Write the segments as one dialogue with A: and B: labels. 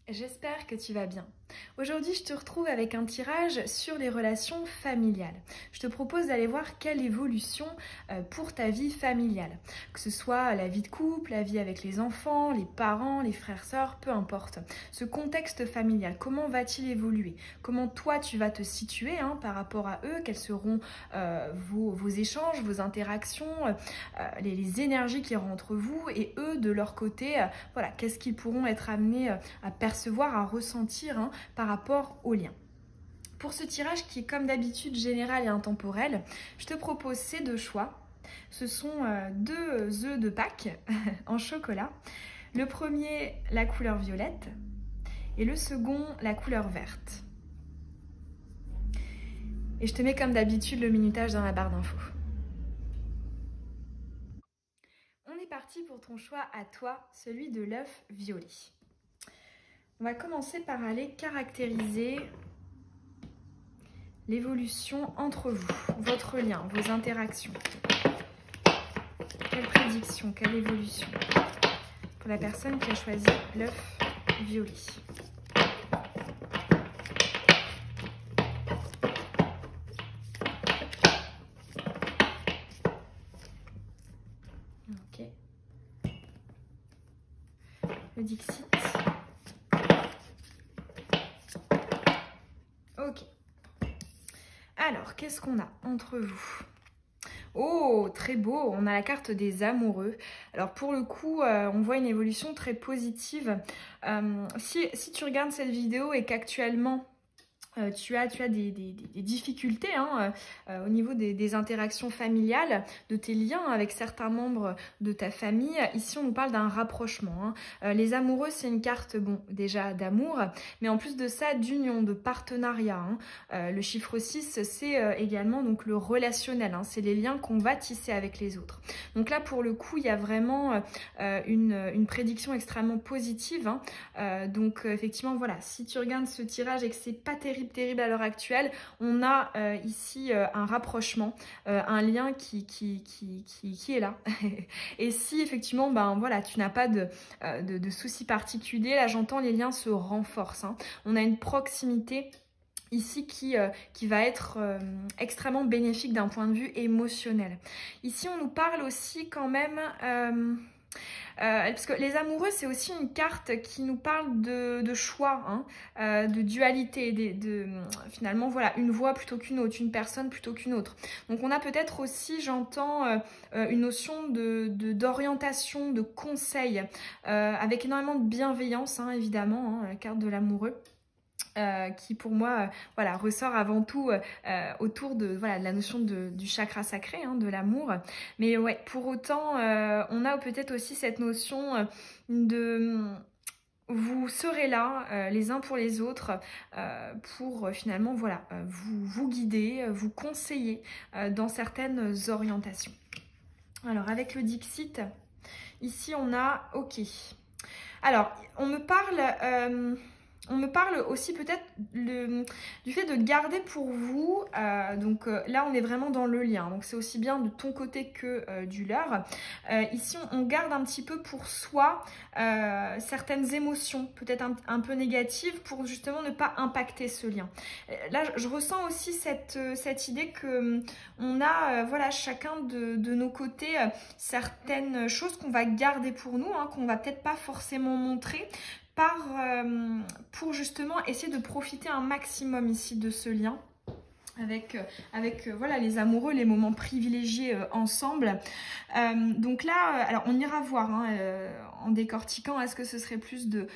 A: J'espère que tu vas bien. Aujourd'hui, je te retrouve avec un tirage sur les relations familiales. Je te propose d'aller voir quelle évolution pour ta vie familiale. Que ce soit la vie de couple, la vie avec les enfants, les parents, les frères, sœurs, peu importe. Ce contexte familial, comment va-t-il évoluer? Comment toi, tu vas te situer par rapport à eux? Quels seront vos échanges, vos interactions, les énergies qu'il y aura entre vous et eux, de leur côté, voilà, qu'est-ce qu'ils pourront être amenés à percevoir, à ressentir par rapport au lien. Pour ce tirage qui est comme d'habitude général et intemporel, je te propose ces deux choix. Ce sont deux œufs de Pâques en chocolat. Le premier, la couleur violette, et le second, la couleur verte. Et je te mets comme d'habitude le minutage dans la barre d'infos. On est parti pour ton choix à toi, celui de l'œuf violet. On va commencer par aller caractériser l'évolution entre vous, votre lien, vos interactions. Quelle prédiction, quelle évolution pour la personne qui a choisi l'œuf violet. Ok. Le Dixit. Ok. Alors, qu'est-ce qu'on a entre vous? Oh, très beau, on a la carte des amoureux. Alors pour le coup, on voit une évolution très positive. Si tu regardes cette vidéo et qu'actuellement, tu as des difficultés au niveau des interactions familiales, de tes liens avec certains membres de ta famille. Ici, on nous parle d'un rapprochement. Les amoureux, c'est une carte, bon, déjà d'amour, mais en plus de ça, d'union, de partenariat. Le chiffre 6, c'est également donc le relationnel. C'est les liens qu'on va tisser avec les autres. Donc là, pour le coup, il y a vraiment une prédiction extrêmement positive. Donc effectivement, voilà, si tu regardes ce tirage et que c'est pas terrible à l'heure actuelle, on a ici un rapprochement, un lien qui est là. Et si effectivement, ben voilà, tu n'as pas de soucis particuliers, là j'entends les liens se renforcent. On a une proximité ici qui va être extrêmement bénéfique d'un point de vue émotionnel. Ici, on nous parle aussi quand même... parce que les amoureux, c'est aussi une carte qui nous parle de choix, de dualité, finalement, voilà, une voie plutôt qu'une autre, une personne plutôt qu'une autre. Donc on a peut-être aussi, j'entends, une notion d'orientation, de conseil, avec énormément de bienveillance, évidemment, la carte de l'amoureux. Qui pour moi voilà, ressort avant tout autour de la notion du chakra sacré, de l'amour. Mais ouais, pour autant, on a peut-être aussi cette notion de... Vous serez là les uns pour les autres pour finalement voilà, vous guider, vous conseiller dans certaines orientations. Alors avec le Dixit, ici on a OK. Alors, on me parle aussi peut-être du fait de garder pour vous, donc là on est vraiment dans le lien, donc c'est aussi bien de ton côté que du leur. Ici on garde un petit peu pour soi certaines émotions, peut-être un peu négatives, pour justement ne pas impacter ce lien. Là je ressens aussi cette idée que on a voilà, chacun de nos côtés certaines choses qu'on va garder pour nous, qu'on va peut-être pas forcément montrer, pour justement essayer de profiter un maximum ici de ce lien avec voilà, les amoureux, les moments privilégiés ensemble. Donc là, alors on ira voir en décortiquant, est-ce que ce serait plus de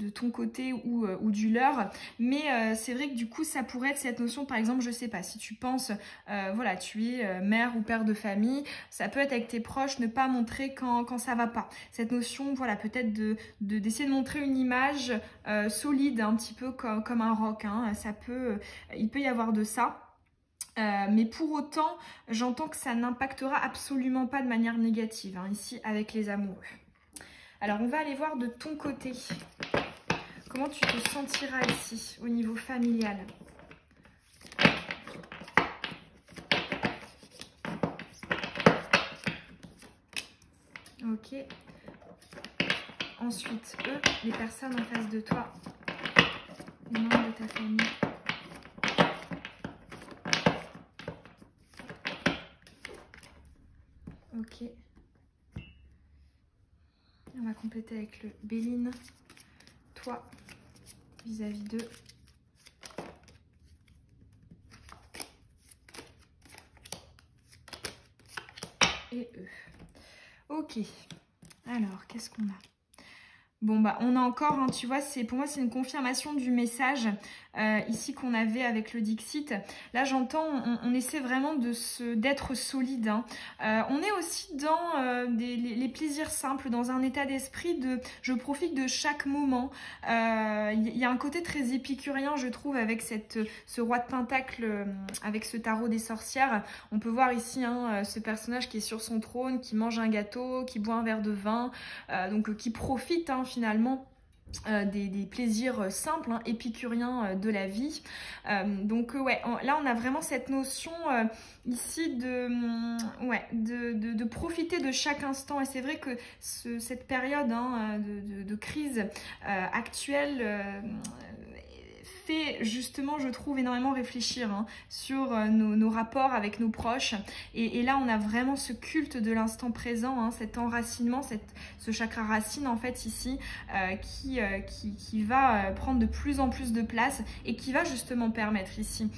A: ton côté ou du leur, mais c'est vrai que du coup ça pourrait être cette notion, par exemple, je sais pas, si tu penses, voilà, tu es mère ou père de famille, ça peut être avec tes proches, ne pas montrer quand ça va pas. Cette notion, voilà, peut-être d'essayer de montrer une image solide, un petit peu comme un roc, il peut y avoir de ça. Mais pour autant, j'entends que ça n'impactera absolument pas de manière négative, ici avec les amoureux. Alors, on va aller voir de ton côté. Comment tu te sentiras ici, au niveau familial? Ok. ensuite, eux, les personnes en face de toi, les membres de ta famille. Ok. On va compléter avec le Béline. Toi, vis-à-vis d'eux. Et eux. Ok. Alors, qu'est-ce qu'on a? Bon, bah, on a encore, hein, tu vois, pour moi, c'est une confirmation du message ici qu'on avait avec le Dixit. Là, j'entends, on essaie vraiment d'être solide. Hein. On est aussi dans les plaisirs simples, dans un état d'esprit de je profite de chaque moment. Il y a un côté très épicurien, je trouve, avec ce roi de pentacle, avec ce tarot des sorcières. On peut voir ici hein, ce personnage qui est sur son trône, qui mange un gâteau, qui boit un verre de vin, donc qui profite hein, finalement des plaisirs simples, hein, épicuriens de la vie. Donc ouais, là on a vraiment cette notion ici de profiter de chaque instant. Et c'est vrai que cette période hein, de crise actuelle fait justement, je trouve, énormément réfléchir hein, sur nos rapports avec nos proches. Et là, on a vraiment ce culte de l'instant présent, hein, cet enracinement, ce chakra racine en fait ici, qui va prendre de plus en plus de place et qui va justement permettre ici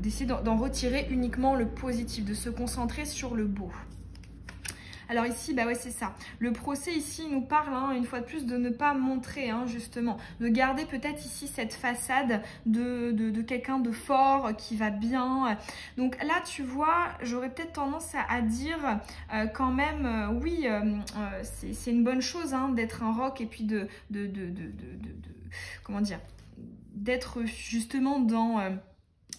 A: d'essayer d'en retirer uniquement le positif, de se concentrer sur le beau. Alors ici, bah ouais, c'est ça. Le procès ici nous parle, hein, une fois de plus, de ne pas montrer, hein, justement, de garder peut-être ici cette façade de quelqu'un de fort, qui va bien. Donc là, tu vois, j'aurais peut-être tendance à dire quand même, oui, c'est une bonne chose hein, d'être un rock et puis comment dire, d'être justement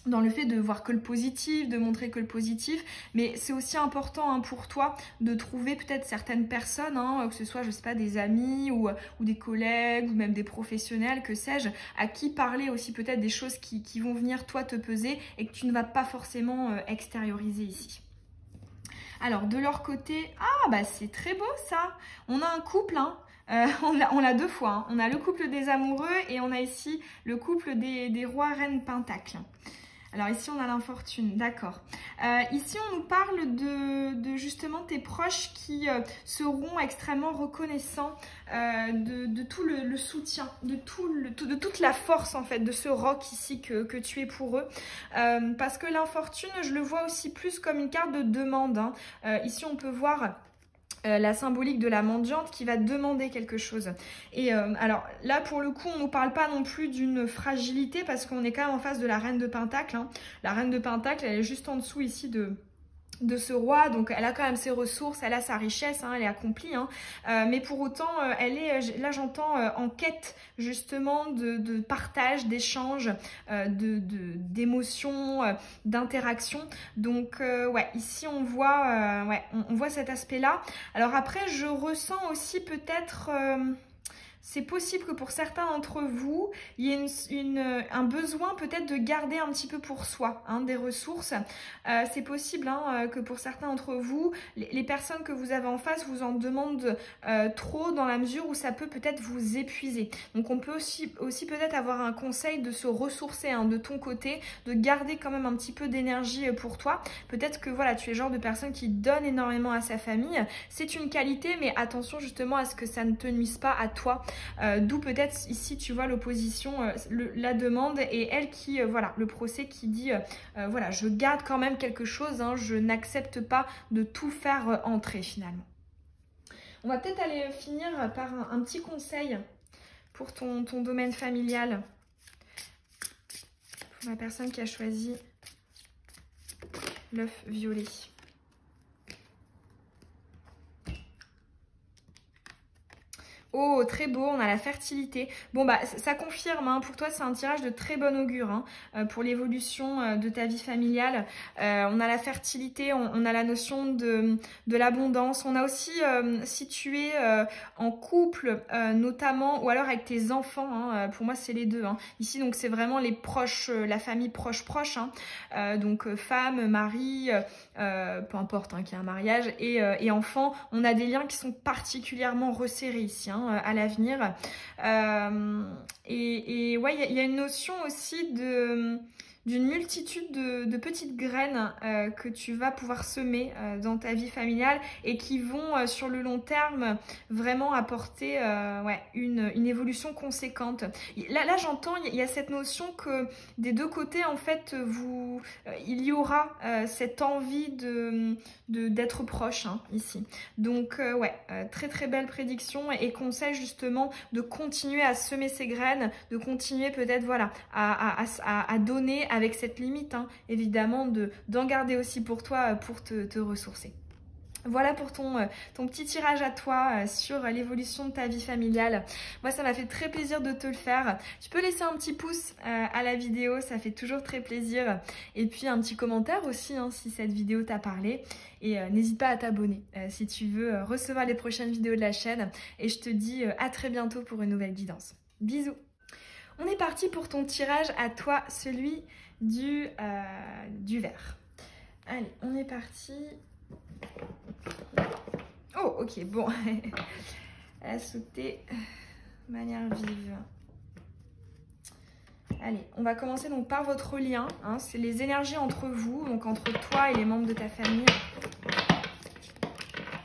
A: dans le fait de voir que le positif, de montrer que le positif, mais c'est aussi important hein, pour toi de trouver peut-être certaines personnes, hein, que ce soit, je sais pas, des amis ou des collègues ou même des professionnels, que sais-je, à qui parler aussi peut-être des choses qui vont venir toi te peser et que tu ne vas pas forcément extérioriser ici. Alors, de leur côté, ah bah c'est très beau ça, on a un couple, hein. On l'a deux fois, hein. On a le couple des amoureux et on a ici le couple des rois reines pentacles. Alors ici, on a l'infortune, d'accord. Ici, on nous parle de justement tes proches qui seront extrêmement reconnaissants de tout le soutien, de toute la force en fait, de ce roc ici que tu es pour eux. Parce que l'infortune, je le vois aussi plus comme une carte de demande. Hein. Ici, on peut voir la symbolique de la mendiante qui va demander quelque chose. Et alors là pour le coup on ne nous parle pas non plus d'une fragilité parce qu'on est quand même en face de la reine de Pentacle. Hein. La reine de Pentacle elle est juste en dessous ici de ce roi, donc elle a quand même ses ressources, elle a sa richesse, hein, elle est accomplie, hein, mais pour autant elle est, là j'entends en quête justement de partage, d'échange, d'émotions, d'interaction. Donc ouais, ici on voit, on voit cet aspect-là. Alors après je ressens aussi peut-être c'est possible que pour certains d'entre vous, il y ait un besoin peut-être de garder un petit peu pour soi hein, des ressources. C'est possible hein, que pour certains d'entre vous, les personnes que vous avez en face vous en demandent trop dans la mesure où ça peut peut-être vous épuiser. Donc on peut aussi peut-être avoir un conseil de se ressourcer hein, de ton côté, de garder quand même un petit peu d'énergie pour toi. Peut-être que voilà, tu es le genre de personne qui donne énormément à sa famille. C'est une qualité, mais attention justement à ce que ça ne te nuise pas à toi. D'où peut-être ici tu vois l'opposition, la demande et elle qui, voilà, le procès qui dit voilà, je garde quand même quelque chose, hein, je n'accepte pas de tout faire entrer finalement. On va peut-être aller finir par un petit conseil pour ton domaine familial, pour la personne qui a choisi l'œuf violet. Oh, très beau, on a la fertilité. Bon, bah, ça confirme, hein, pour toi, c'est un tirage de très bon augure, hein, pour l'évolution de ta vie familiale. On a la fertilité, on a la notion de l'abondance. On a aussi, si tu es en couple, notamment, ou alors avec tes enfants, hein, pour moi, c'est les deux. Hein. Ici, donc, c'est vraiment les proches, la famille proche, hein, donc femme, mari, peu importe hein, qu'il y ait un mariage, et enfants. On a des liens qui sont particulièrement resserrés ici, hein, à l'avenir. Et ouais, il y a une notion aussi d'une multitude de petites graines que tu vas pouvoir semer dans ta vie familiale et qui vont sur le long terme vraiment apporter ouais, une évolution conséquente. Là j'entends, il y a cette notion que des deux côtés en fait il y aura cette envie d'être proche hein, ici. Donc ouais, très très belle prédiction et conseil justement de continuer à semer ces graines, de continuer peut-être voilà à donner avec cette limite hein, évidemment d'en garder aussi pour toi pour te ressourcer. Voilà pour ton petit tirage à toi sur l'évolution de ta vie familiale. Moi, ça m'a fait très plaisir de te le faire. Tu peux laisser un petit pouce à la vidéo, ça fait toujours très plaisir. Et puis un petit commentaire aussi hein, si cette vidéo t'a parlé. Et n'hésite pas à t'abonner si tu veux recevoir les prochaines vidéos de la chaîne. Et je te dis à très bientôt pour une nouvelle guidance. Bisous! On est parti pour ton tirage à toi, celui du verre. Allez, on est parti. Oh, ok, bon. Elle a sauté de manière vive. Allez, on va commencer donc par votre lien. Hein, c'est les énergies entre vous, donc entre toi et les membres de ta famille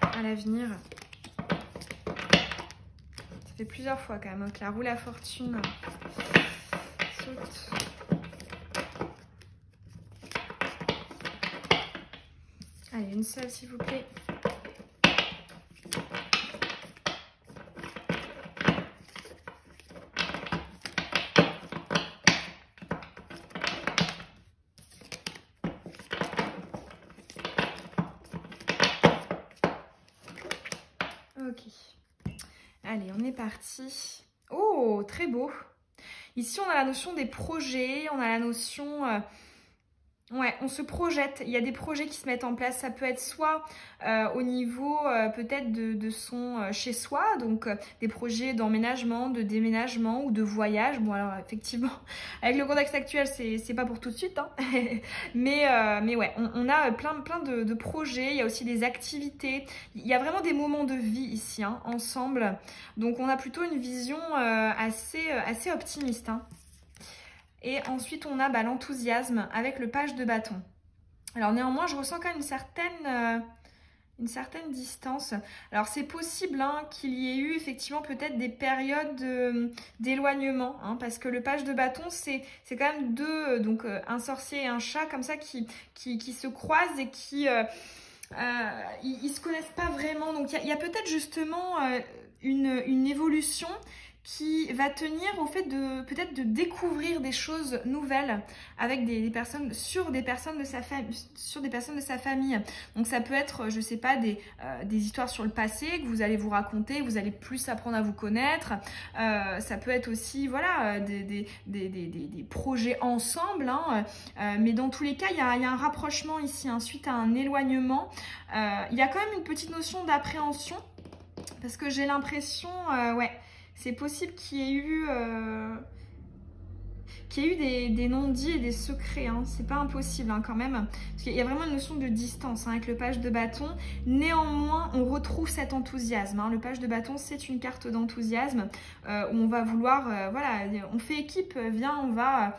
A: à l'avenir. Ça fait plusieurs fois quand même hein, que la roue la fortune saute. Allez, une seule s'il vous plaît. Ok. Allez, on est parti. Oh, très beau. Ici, on a la notion des projets, on a la notion... ouais, on se projette. Il y a des projets qui se mettent en place. Ça peut être soit au niveau peut-être de son chez soi, donc des projets d'emménagement, de déménagement ou de voyage. Bon alors effectivement, avec le contexte actuel, c'est pas pour tout de suite, hein. mais ouais, on a plein de projets. Il y a aussi des activités. Il y a vraiment des moments de vie ici, hein, ensemble. Donc on a plutôt une vision assez optimiste, hein. Et ensuite, on a bah, l'enthousiasme avec le page de bâton. Alors néanmoins, je ressens quand même une certaine distance. Alors c'est possible hein, qu'il y ait eu effectivement peut-être des périodes d'éloignement. Hein, parce que le page de bâton, c'est quand même deux, donc un sorcier et un chat comme ça qui se croisent et qui... ils se connaissent pas vraiment. Donc il y a peut-être justement une évolution qui va tenir au fait de peut-être de découvrir des choses nouvelles avec des personnes sur des personnes de sa famille. Donc ça peut être, je sais pas, des histoires sur le passé que vous allez vous raconter, vous allez plus apprendre à vous connaître. Ça peut être aussi voilà des projets ensemble. Hein. Mais dans tous les cas, il y a un rapprochement ici hein, suite à un éloignement. Il y a quand même une petite notion d'appréhension parce que j'ai l'impression, ouais. C'est possible qu'il y ait eu, des non-dits et des secrets. Hein. C'est pas impossible hein, quand même. Parce qu'il y a vraiment une notion de distance hein, avec le page de bâton. Néanmoins, on retrouve cet enthousiasme. Hein. Le page de bâton, c'est une carte d'enthousiasme où on va vouloir, voilà, on fait équipe, viens, on va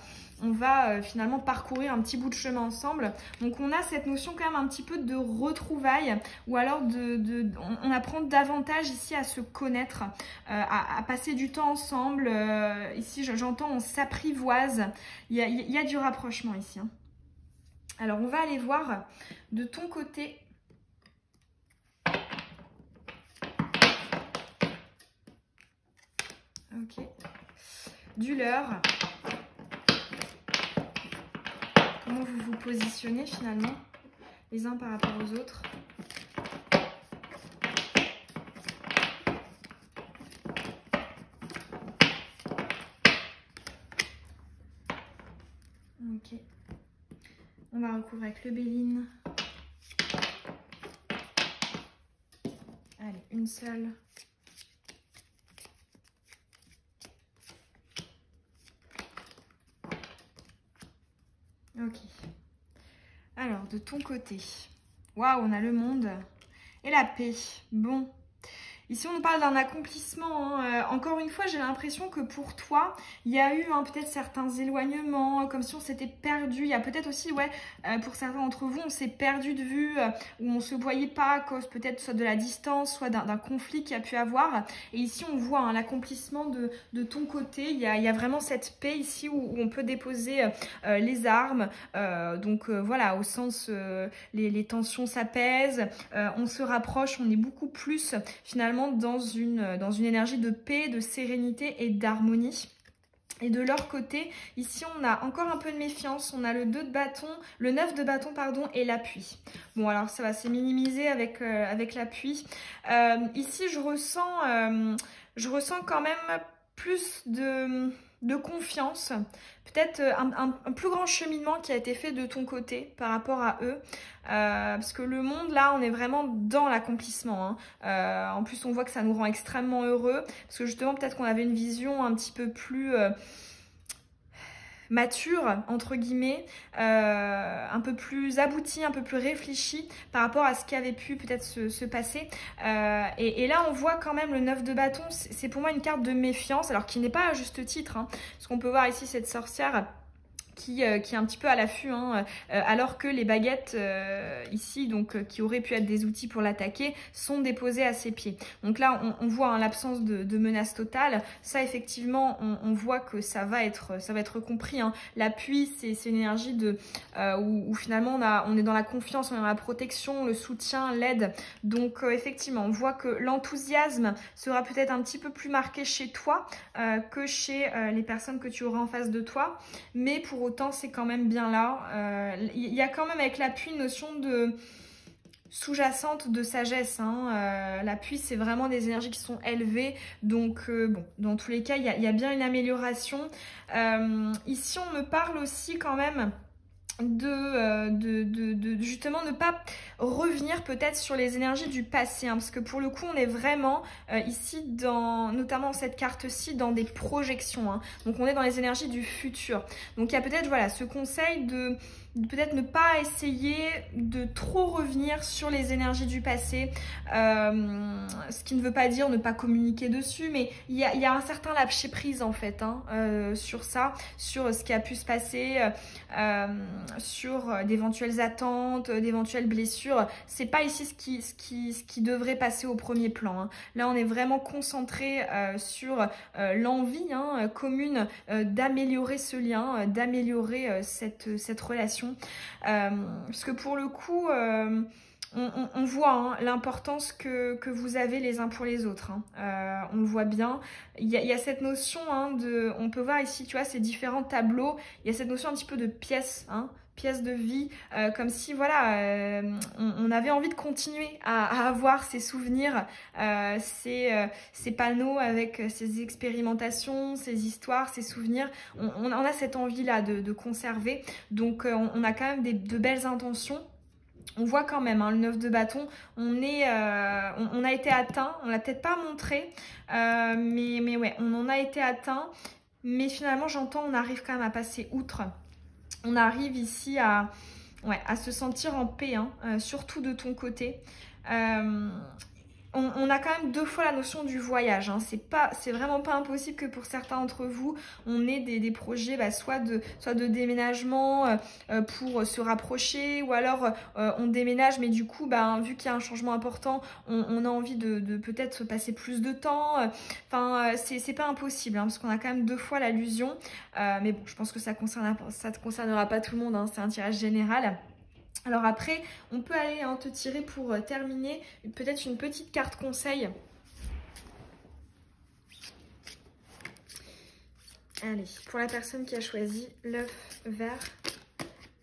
A: finalement parcourir un petit bout de chemin ensemble. Donc on a cette notion quand même un petit peu de retrouvailles ou alors on apprend davantage ici à se connaître, à passer du temps ensemble. Ici j'entends on s'apprivoise. Il y a du rapprochement ici. Hein. Alors on va aller voir de ton côté. Ok. Du leurre. Comment vous vous positionnez finalement les uns par rapport aux autres. On va recouvrir avec le Béline. Allez, une seule. Ok. Alors, de ton côté. Waouh, on a le monde et la paix. Bon. Ici, on nous parle d'un accomplissement. Hein. Encore une fois, j'ai l'impression que pour toi, il y a eu peut-être certains éloignements, comme si on s'était perdu. Il y a peut-être aussi, ouais, pour certains d'entre vous, on s'est perdu de vue, où on ne se voyait pas à cause peut-être soit de la distance, soit d'un conflit qu'il y a pu avoir. Et ici, on voit l'accomplissement de ton côté. Il y a vraiment cette paix ici où on peut déposer les armes. Donc voilà, au sens, les tensions s'apaisent, on se rapproche, on est beaucoup plus finalement dans une énergie de paix, de sérénité et d'harmonie. Et de leur côté, ici on a encore un peu de méfiance, on a le 2 de bâton, le 9 de bâton pardon, et l'appui. Bon alors ça va se minimiser avec l'appui. Ici je ressens quand même plus de confiance, peut-être un plus grand cheminement qui a été fait de ton côté par rapport à eux, parce que le monde là on est vraiment dans l'accomplissement, hein. En plus on voit que ça nous rend extrêmement heureux, parce que justement peut-être qu'on avait une vision un petit peu plus mature, entre guillemets, un peu plus aboutie, un peu plus réfléchie par rapport à ce qui avait pu peut-être se passer. Et là, on voit quand même le 9 de bâton, c'est pour moi une carte de méfiance, alors qui n'est pas à juste titre, hein, parce qu'on peut voir ici cette sorcière qui est un petit peu à l'affût, hein, alors que les baguettes ici, donc qui auraient pu être des outils pour l'attaquer, sont déposées à ses pieds. Donc là, on voit l'absence de menace totale. Ça, effectivement, on voit que ça va être compris. Hein. L'appui, c'est une énergie où finalement on est dans la confiance, on est dans la protection, le soutien, l'aide. Donc effectivement, on voit que l'enthousiasme sera peut-être un petit peu plus marqué chez toi que chez les personnes que tu auras en face de toi, mais pour autant c'est quand même bien là. Il y a quand même avec l'appui une notion de sous-jacente de sagesse, hein. L'appui c'est vraiment des énergies qui sont élevées, donc bon, dans tous les cas il y a bien une amélioration. Ici on me parle aussi quand même de justement ne pas revenir peut-être sur les énergies du passé, hein, parce que pour le coup on est vraiment ici notamment cette carte-ci dans des projections, hein. Donc on est dans les énergies du futur, donc il y a peut-être voilà ce conseil de peut-être ne pas essayer de trop revenir sur les énergies du passé, ce qui ne veut pas dire ne pas communiquer dessus, mais il y a un certain lâcher prise en fait, hein, sur ça, sur ce qui a pu se passer, sur d'éventuelles attentes, d'éventuelles blessures. C'est pas ici ce qui devrait passer au premier plan, hein. Là on est vraiment concentré sur l'envie, hein, commune d'améliorer ce lien, d'améliorer cette relation. Parce que pour le coup, on voit, hein, l'importance que vous avez les uns pour les autres, hein. On le voit bien. Il y a cette notion, hein, on peut voir ici, tu vois, ces différents tableaux. Il y a cette notion un petit peu de pièce, hein, pièce de vie, comme si voilà, on avait envie de continuer à avoir ces souvenirs, ces panneaux avec ces expérimentations, ces histoires, ces souvenirs. On a cette envie là de conserver, donc on a quand même de belles intentions. On voit quand même, hein, le 9 de bâton, on a été atteint, on l'a peut-être pas montré, mais ouais, on en a été atteint, mais finalement j'entends on arrive quand même à passer outre. On arrive ici à se sentir en paix, hein, surtout de ton côté. On a quand même 2 fois la notion du voyage, hein. C'est vraiment pas impossible que pour certains d'entre vous, on ait des projets soit de déménagement pour se rapprocher, ou alors on déménage, mais du coup, vu qu'il y a un changement important, on a envie de peut-être passer plus de temps. Enfin, c'est pas impossible, hein, parce qu'on a quand même 2 fois l'allusion. Mais bon, je pense que ça ne concernera pas tout le monde, hein, c'est un tirage général. Alors après, on peut aller, hein, te tirer pour terminer peut-être une petite carte conseil. Allez, pour la personne qui a choisi l'œuf vert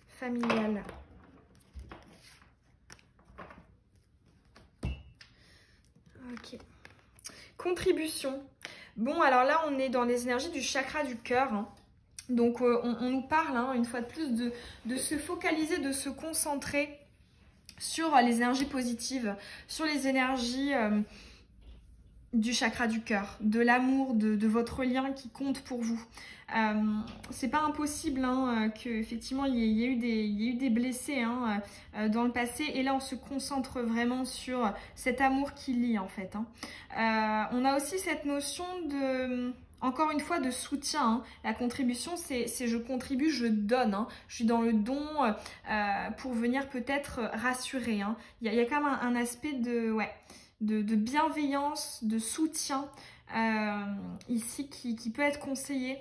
A: familial. Ok. Contribution. Bon, alors là, on est dans les énergies du chakra du cœur, hein. Donc on nous parle hein, une fois de plus de se focaliser, de se concentrer sur les énergies positives, sur les énergies du chakra du cœur, de l'amour, de votre lien qui compte pour vous. C'est pas impossible hein, qu'effectivement il y ait eu des blessés hein, dans le passé, et là on se concentre vraiment sur cet amour qui lie en fait. Hein. On a aussi cette notion de... Encore une fois, de soutien. Hein. La contribution, c'est je contribue, je donne. Hein. Je suis dans le don pour venir peut-être rassurer. Hein. Il y a quand même un aspect de bienveillance, de soutien ici qui peut être conseillé.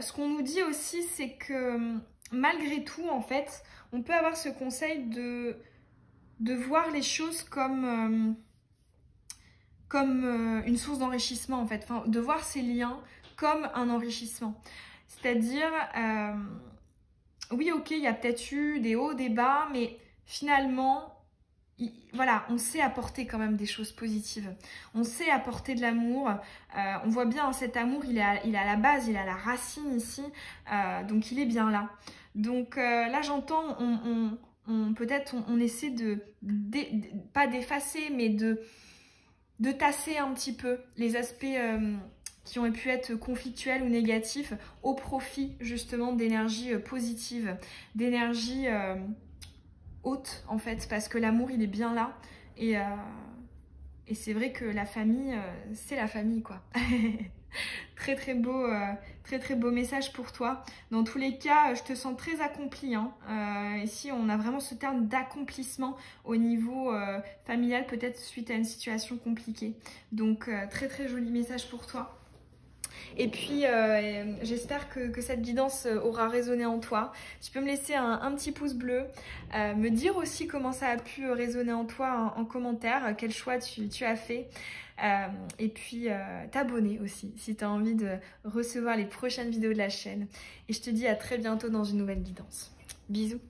A: Ce qu'on nous dit aussi, c'est que malgré tout, en fait, on peut avoir ce conseil de voir les choses comme... une source d'enrichissement en fait, enfin, de voir ces liens comme un enrichissement. C'est-à-dire, oui ok, il y a peut-être eu des hauts, des bas, mais finalement, voilà, on sait apporter quand même des choses positives. On sait apporter de l'amour. On voit bien hein, cet amour, il est à la base, il est à la racine ici, donc il est bien là. Donc là j'entends, peut-être on essaie pas d'effacer, mais de tasser un petit peu les aspects qui ont pu être conflictuels ou négatifs au profit justement d'énergie positive, d'énergie haute en fait, parce que l'amour il est bien là et c'est vrai que la famille, c'est la famille quoi. Très très beau message pour toi. Dans tous les cas, je te sens très accomplie. Hein. Ici, on a vraiment ce terme d'accomplissement au niveau familial, peut-être suite à une situation compliquée. Donc, très joli message pour toi. Et puis, j'espère que cette guidance aura résonné en toi. Tu peux me laisser un petit pouce bleu, me dire aussi comment ça a pu résonner en toi en commentaire, quel choix tu as fait. Et puis, t'abonner aussi si tu as envie de recevoir les prochaines vidéos de la chaîne. Et je te dis à très bientôt dans une nouvelle guidance. Bisous!